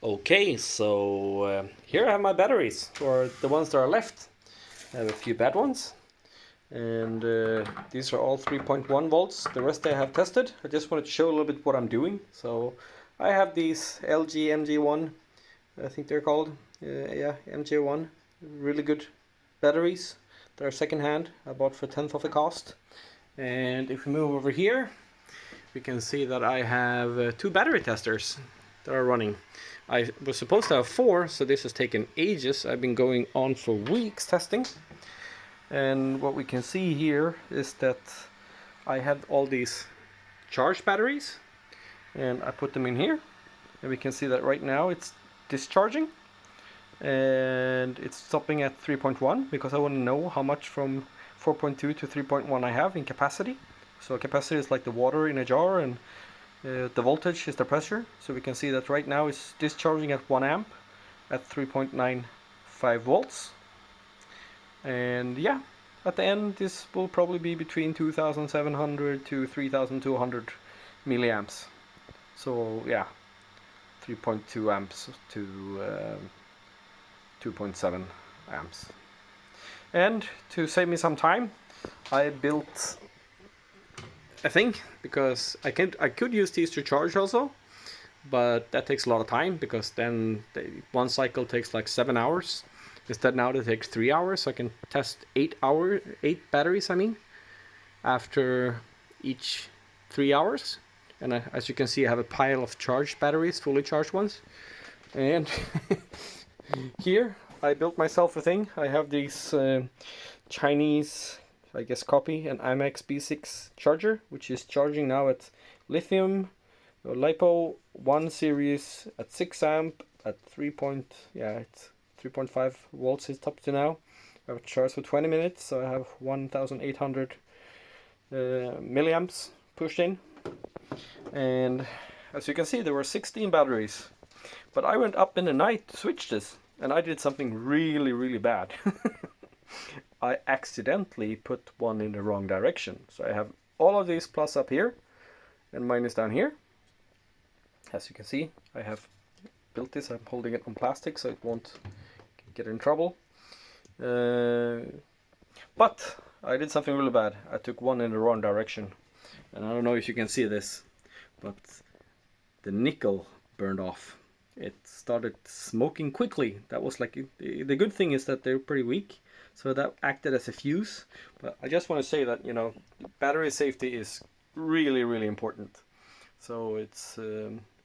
Okay, so here I have my batteries, or the ones that are left. I have a few bad ones, and these are all 3.1 volts. The rest I have tested. I just wanted to show a little bit what I'm doing. So I have these LG MG1, I think they're called. Yeah, MG1. Really good batteries. They're second-hand. I bought for 1/10 of the cost. And if we move over here, we can see that I have two battery testers that are running. I was supposed to have four, so this has taken ages. I've been going on for weeks testing. And what we can see here is that I had all these charged batteries and I put them in here. And we can see that right now it's discharging. And it's stopping at 3.1 because I want to know how much from 4.2 to 3.1 I have in capacity. So capacity is like the water in a jar, and the voltage is the pressure. So we can see that right now it's discharging at 1 amp at 3.95 volts. And yeah, at the end this will probably be between 2700 to 3200 milliamps. So yeah, 3.2 amps to 2.7 amps. And to save me some time, I built a thing, because I could use these to charge also, but that takes a lot of time, because then one cycle takes like 7 hours. Instead now it takes 3 hours, so I can test 8 batteries, after each 3 hours. And as you can see, I have a pile of charged batteries, fully charged ones. And here I built myself a thing. I have these Chinese, I guess, copy an IMAX B6 charger, which is charging now at lithium LiPo 1 series at 6 amp at 3.5 volts it's up to now. I have charged for 20 minutes, so I have 1800 milliamps pushed in. And as you can see, there were 16 batteries. But I went up in the night to switch this, and I did something really, really bad. I accidentally put one in the wrong direction. So I have all of these plus up here and minus down here. As you can see, I have built this. I'm holding it on plastic so it won't get in trouble. But I did something really bad. I took one in the wrong direction. And I don't know if you can see this, but the nickel burned off. It started smoking quickly. That was like, the good thing is that they're pretty weak, so that acted as a fuse. But I just want to say that, battery safety is really, really important. So it's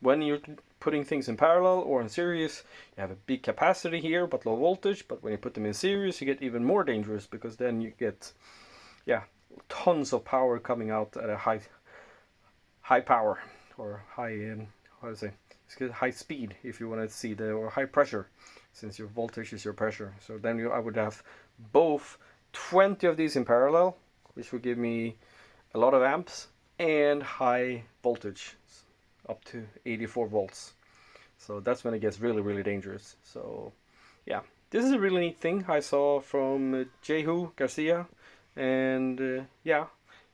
when you're putting things in parallel or in series, you have a big capacity here but low voltage. But when you put them in series, you get even more dangerous, because then you get tons of power coming out at a high power, or high how to say, it's high speed, if you want to see or high pressure, since your voltage is your pressure. So then I would have both 20 of these in parallel, which would give me a lot of amps, and high voltage up to 84 volts. So that's when it gets really, really dangerous. So yeah, this is a really neat thing I saw from Jehu Garcia, and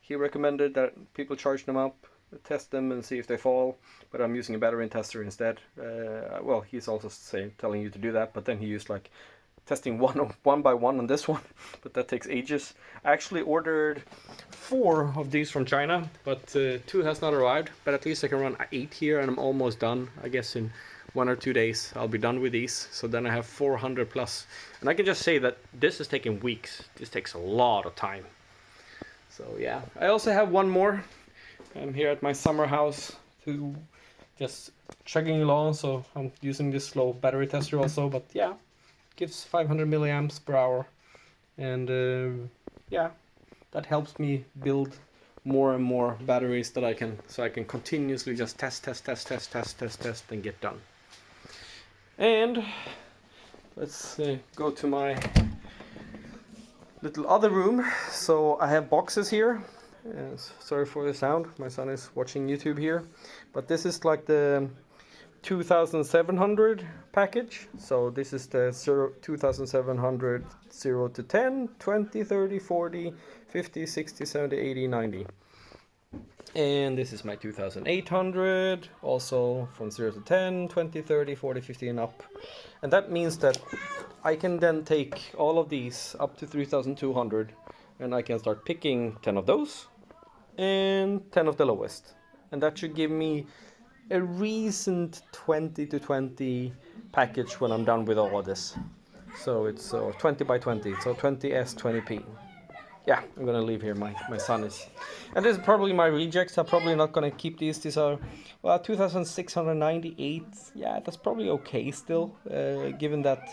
he recommended that people charge them up, test them and see if they fall, but I'm using a battery tester instead. Well, he's also telling you to do that, but then he used like testing one by one on this one, but that takes ages. I actually ordered 4 of these from China, but 2 has not arrived, but at least I can run 8 here, and I'm almost done. I guess in 1 or 2 days I'll be done with these, so then I have 400 plus. And I can just say that this is taking weeks. This takes a lot of time. So yeah, I also have one more. I'm here at my summer house to just chugging along, so I'm using this slow battery tester also, but yeah, gives 500 milliamps per hour, and that helps me build more and more batteries that I can continuously just test and get done. And let's go to my little other room. So I have boxes here. Sorry for the sound, my son is watching YouTube here, but this is like the 2700 package. So this is the 2700 0 to 10, 20, 30, 40, 50, 60, 70, 80, 90. And this is my 2800, also from 0 to 10, 20, 30, 40, 50 and up. And that means that I can then take all of these up to 3200 and I can start picking 10 of those and 10 of the lowest. And that should give me a recent 20 to 20 package when I'm done with all of this. So it's 20 by 20, so 20S, 20P. Yeah, I'm gonna leave here. My son is, and this is probably my rejects. I'm probably not gonna keep these. These are, well, 2,698. Yeah, that's probably okay still, given that.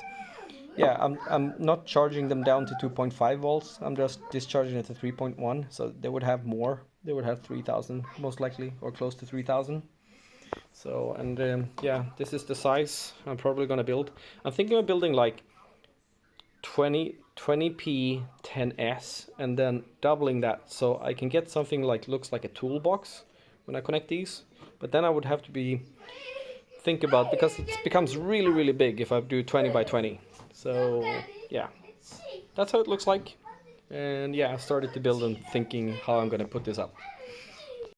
Yeah, I'm not charging them down to 2.5 volts. I'm just discharging it to 3.1. So they would have more. They would have 3,000 most likely, or close to 3,000. So, and yeah, this is the size I'm probably gonna build. I'm thinking of building like 20p 10s and then doubling that so I can get something like looks like a toolbox when I connect these, but then I would have to think about, because it becomes really big if I do 20 by 20. So yeah, that's how it looks like. And yeah, I started to build and thinking how I'm gonna put this up.